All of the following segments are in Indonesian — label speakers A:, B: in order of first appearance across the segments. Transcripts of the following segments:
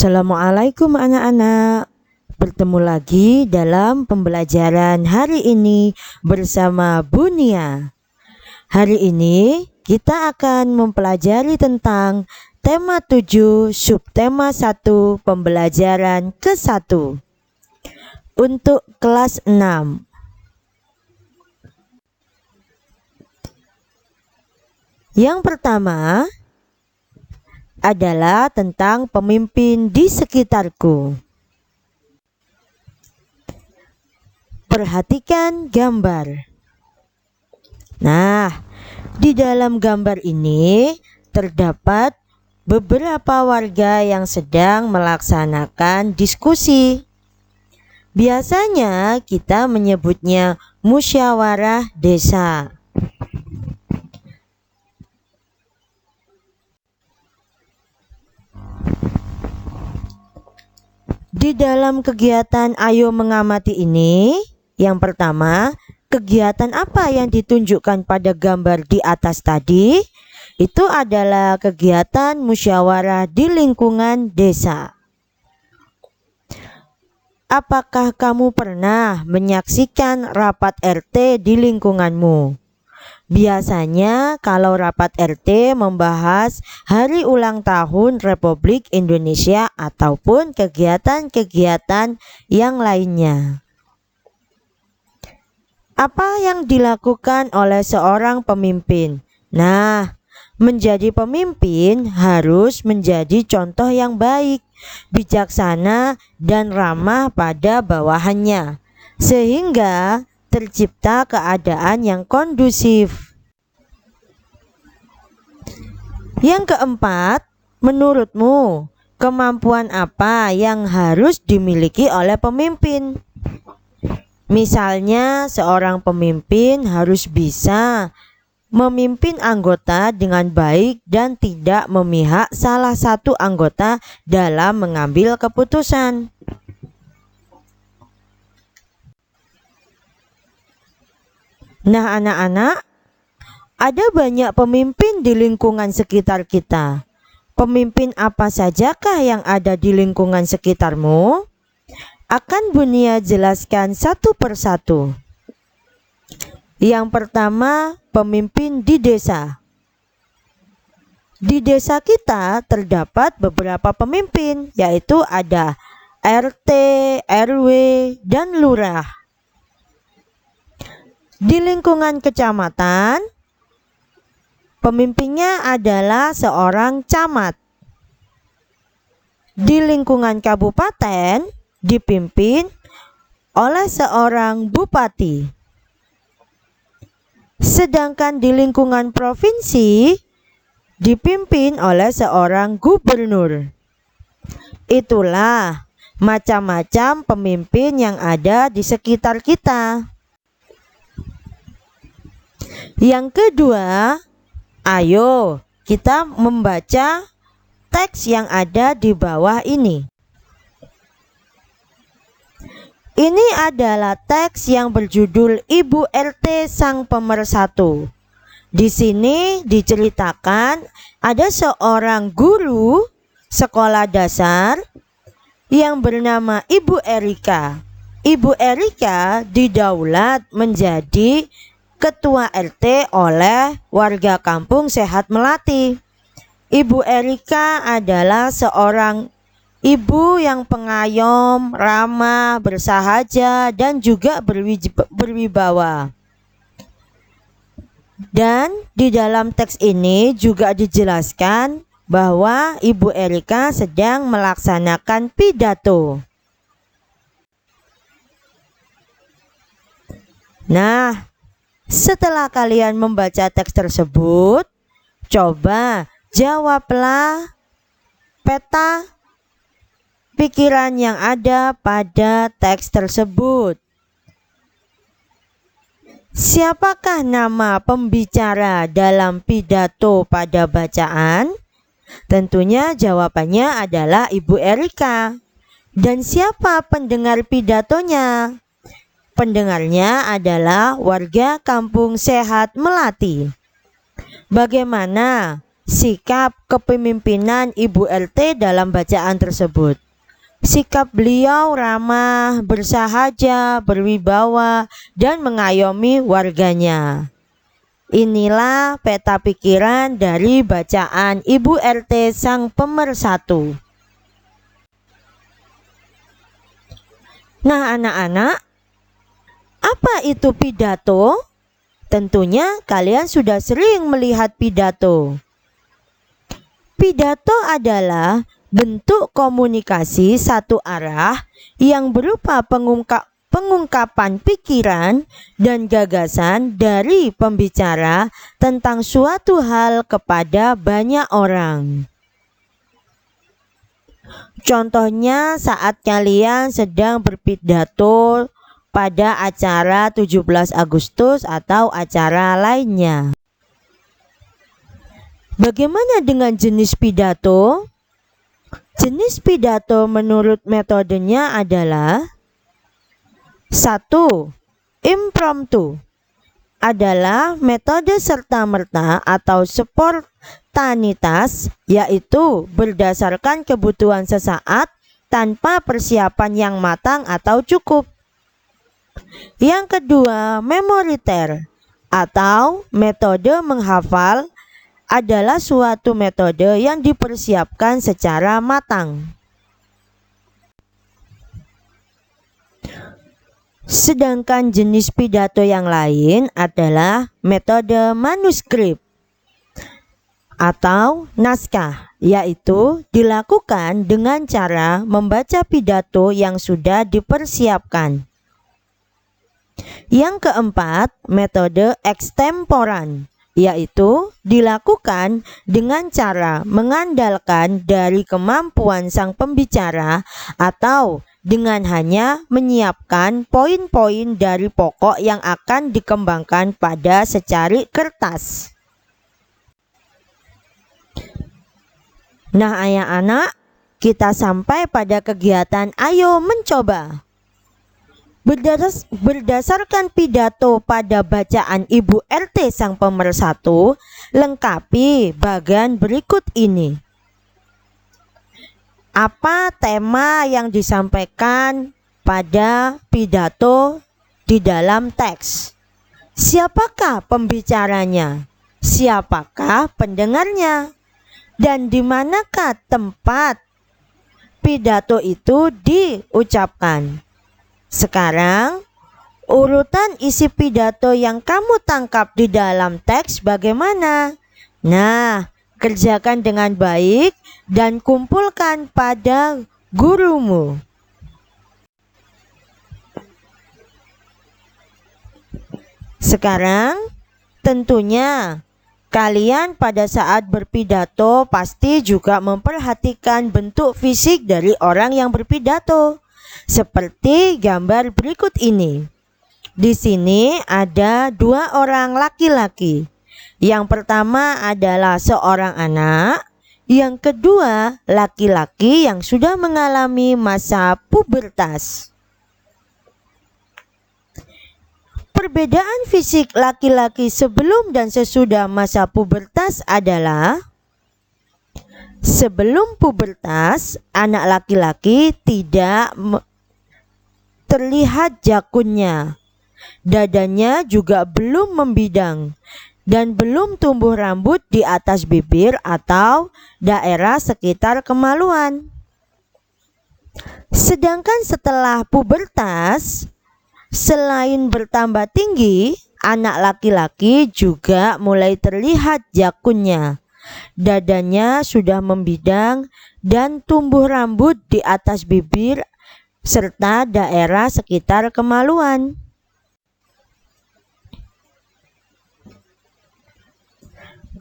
A: Assalamualaikum anak-anak. Bertemu lagi dalam pembelajaran hari ini bersama Bunia. Hari ini kita akan mempelajari tentang tema 7 subtema 1 pembelajaran ke-1 untuk kelas 6. Yang pertama adalah tentang pemimpin di sekitarku. Perhatikan gambar. Nah, di dalam gambar ini terdapat beberapa warga yang sedang melaksanakan diskusi. Biasanya kita menyebutnya musyawarah desa. Di dalam kegiatan Ayo Mengamati ini, yang pertama, kegiatan apa yang ditunjukkan pada gambar di atas tadi? Itu adalah kegiatan musyawarah di lingkungan desa. Apakah kamu pernah menyaksikan rapat RT di lingkunganmu? Biasanya kalau rapat RT membahas hari ulang tahun Republik Indonesia ataupun kegiatan-kegiatan yang lainnya. Apa yang dilakukan oleh seorang pemimpin? Nah, menjadi pemimpin harus menjadi contoh yang baik, bijaksana, dan ramah pada bawahannya, sehingga tercipta keadaan yang kondusif. Yang keempat, menurutmu kemampuan apa yang harus dimiliki oleh pemimpin? Misalnya, seorang pemimpin harus bisa memimpin anggota dengan baik dan tidak memihak salah satu anggota dalam mengambil keputusan. Nah, anak-anak, ada banyak pemimpin di lingkungan sekitar kita. Pemimpin apa sajakah yang ada di lingkungan sekitarmu? Akan Bunia jelaskan satu persatu. Yang pertama, pemimpin di desa. Di desa kita terdapat beberapa pemimpin, yaitu ada RT, RW, dan lurah. Di lingkungan kecamatan, pemimpinnya adalah seorang camat. Di lingkungan kabupaten, dipimpin oleh seorang bupati. Sedangkan di lingkungan provinsi, dipimpin oleh seorang gubernur. Itulah macam-macam pemimpin yang ada di sekitar kita. Yang kedua, ayo kita membaca teks yang ada di bawah ini. Ini adalah teks yang berjudul Ibu RT Sang Pemersatu. Di sini diceritakan ada seorang guru sekolah dasar yang bernama Ibu Erika. Ibu Erika didaulat menjadi Ketua RT oleh warga kampung Sehat Melati. Ibu Erika adalah seorang ibu yang pengayom, ramah, bersahaja, dan juga berwibawa. Dan di dalam teks ini juga dijelaskan bahwa Ibu Erika sedang melaksanakan pidato. Nah, setelah kalian membaca teks tersebut, coba jawablah peta pikiran yang ada pada teks tersebut. Siapakah nama pembicara dalam pidato pada bacaan? Tentunya jawabannya adalah Ibu Erika. Dan siapa pendengar pidatonya? Pendengarnya adalah warga kampung Sehat Melati. Bagaimana sikap kepemimpinan Ibu RT dalam bacaan tersebut. Sikap beliau ramah, bersahaja, berwibawa, dan mengayomi warganya. Inilah peta pikiran dari bacaan Ibu RT Sang Pemersatu. Nah anak-anak, apa itu pidato? Tentunya kalian sudah sering melihat pidato. Pidato adalah bentuk komunikasi satu arah yang berupa pengungkapan pikiran dan gagasan dari pembicara tentang suatu hal kepada banyak orang. Contohnya saat kalian sedang berpidato pada acara 17 Agustus atau acara lainnya. Bagaimana dengan jenis pidato? Jenis pidato menurut metodenya adalah 1. Impromptu adalah metode serta-merta atau spontanitas, yaitu berdasarkan kebutuhan sesaat tanpa persiapan yang matang atau cukup. Yang kedua, memoriter atau metode menghafal adalah suatu metode yang dipersiapkan secara matang. Sedangkan jenis pidato yang lain adalah metode manuskrip atau naskah, yaitu dilakukan dengan cara membaca pidato yang sudah dipersiapkan. Yang keempat, metode ekstemporan, yaitu dilakukan dengan cara mengandalkan dari kemampuan sang pembicara atau dengan hanya menyiapkan poin-poin dari pokok yang akan dikembangkan pada secari kertas. Nah anak-anak, kita sampai pada kegiatan ayo mencoba. Berdasarkan pidato pada bacaan Ibu RT Sang Pemersatu, lengkapi bagian berikut ini. Apa tema yang disampaikan pada pidato di dalam teks? Siapakah pembicaranya? Siapakah pendengarnya? Dan di manakah tempat pidato itu diucapkan? Sekarang, urutan isi pidato yang kamu tangkap di dalam teks bagaimana? Nah, kerjakan dengan baik dan kumpulkan pada gurumu. Sekarang, tentunya kalian pada saat berpidato pasti juga memperhatikan bentuk fisik dari orang yang berpidato. Seperti gambar berikut ini. Di sini ada 2 orang laki-laki. Yang pertama adalah seorang anak, yang kedua laki-laki yang sudah mengalami masa pubertas. Perbedaan fisik laki-laki sebelum dan sesudah masa pubertas adalah: sebelum pubertas, anak laki-laki tidak terlihat jakunnya, dadanya juga belum membidang, dan belum tumbuh rambut di atas bibir atau daerah sekitar kemaluan. Sedangkan setelah pubertas, selain bertambah tinggi, anak laki-laki juga mulai terlihat jakunnya, dadanya sudah membidang, dan tumbuh rambut di atas bibir serta daerah sekitar kemaluan.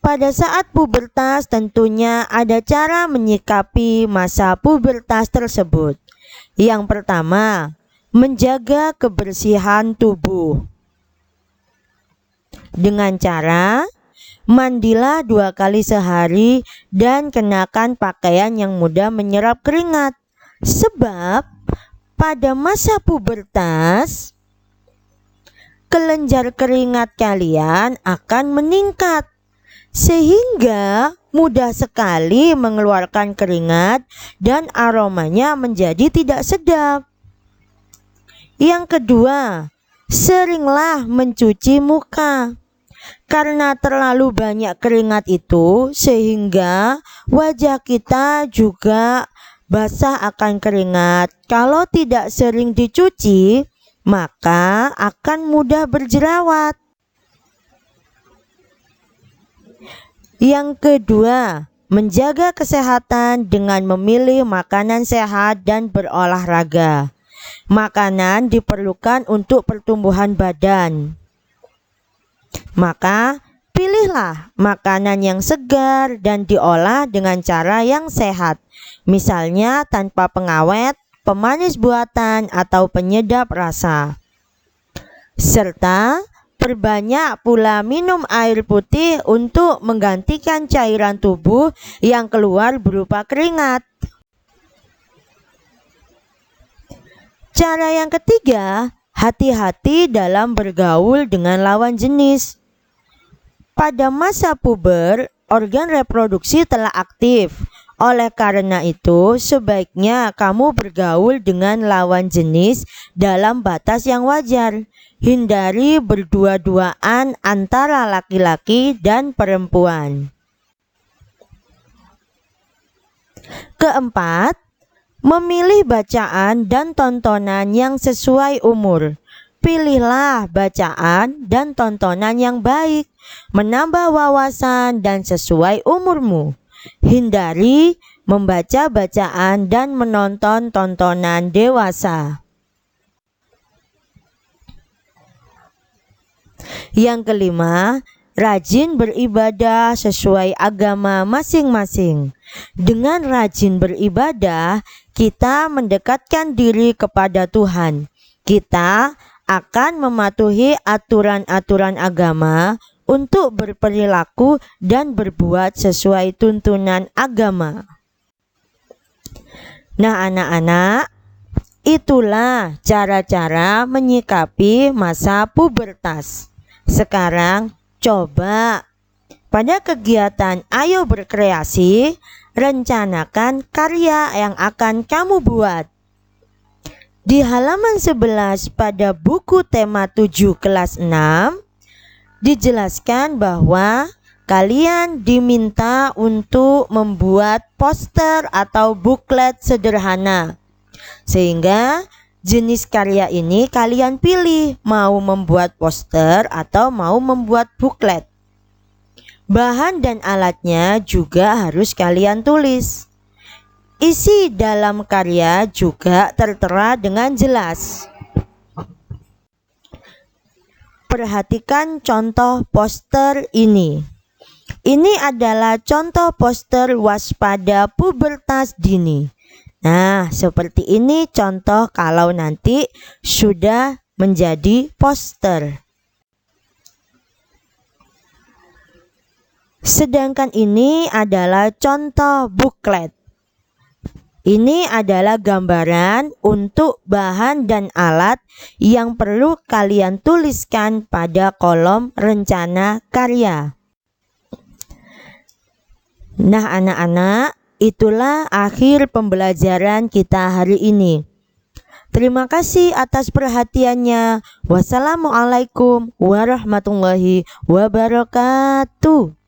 A: Pada saat pubertas tentunya ada cara menyikapi masa pubertas tersebut. Yang pertama, menjaga kebersihan tubuh. Dengan cara mandilah 2 kali sehari dan kenakan pakaian yang mudah menyerap keringat. Sebab pada masa pubertas, kelenjar keringat kalian akan meningkat, sehingga mudah sekali mengeluarkan keringat dan aromanya menjadi tidak sedap. Yang kedua, seringlah mencuci muka. Karena terlalu banyak keringat itu sehingga wajah kita juga basah akan keringat. Kalau tidak sering dicuci, maka akan mudah berjerawat. Yang kedua, menjaga kesehatan dengan memilih makanan sehat dan berolahraga. Makanan diperlukan untuk pertumbuhan badan. Maka pilihlah makanan yang segar dan diolah dengan cara yang sehat. Misalnya tanpa pengawet, pemanis buatan, atau penyedap rasa. Serta perbanyak pula minum air putih untuk menggantikan cairan tubuh yang keluar berupa keringat. Cara yang ketiga, hati-hati dalam bergaul dengan lawan jenis. Pada masa puber, organ reproduksi telah aktif. Oleh karena itu, sebaiknya kamu bergaul dengan lawan jenis dalam batas yang wajar. Hindari berdua-duaan antara laki-laki dan perempuan. Keempat, memilih bacaan dan tontonan yang sesuai umur. Pilihlah bacaan dan tontonan yang baik, menambah wawasan dan sesuai umurmu. Hindari membaca bacaan dan menonton tontonan dewasa. Yang kelima, rajin beribadah sesuai agama masing-masing. Dengan rajin beribadah, kita mendekatkan diri kepada Tuhan. Kita akan mematuhi aturan-aturan agama untuk berperilaku dan berbuat sesuai tuntunan agama. Nah, anak-anak, itulah cara-cara menyikapi masa pubertas. Sekarang coba pada kegiatan Ayo Berkreasi, rencanakan karya yang akan kamu buat. Di halaman 11 pada buku tema 7 kelas 6 dijelaskan bahwa kalian diminta untuk membuat poster atau buklet sederhana. Sehingga jenis karya ini kalian pilih, mau membuat poster atau mau membuat buklet. Bahan dan alatnya juga harus kalian tulis. Isi dalam karya juga tertera dengan jelas. Perhatikan contoh poster ini. Ini adalah contoh poster waspada pubertas dini. Nah, seperti ini contoh kalau nanti sudah menjadi poster. Sedangkan ini adalah contoh buklet. Ini adalah gambaran untuk bahan dan alat yang perlu kalian tuliskan pada kolom rencana karya. Nah, anak-anak, itulah akhir pembelajaran kita hari ini. Terima kasih atas perhatiannya. Wassalamualaikum warahmatullahi wabarakatuh.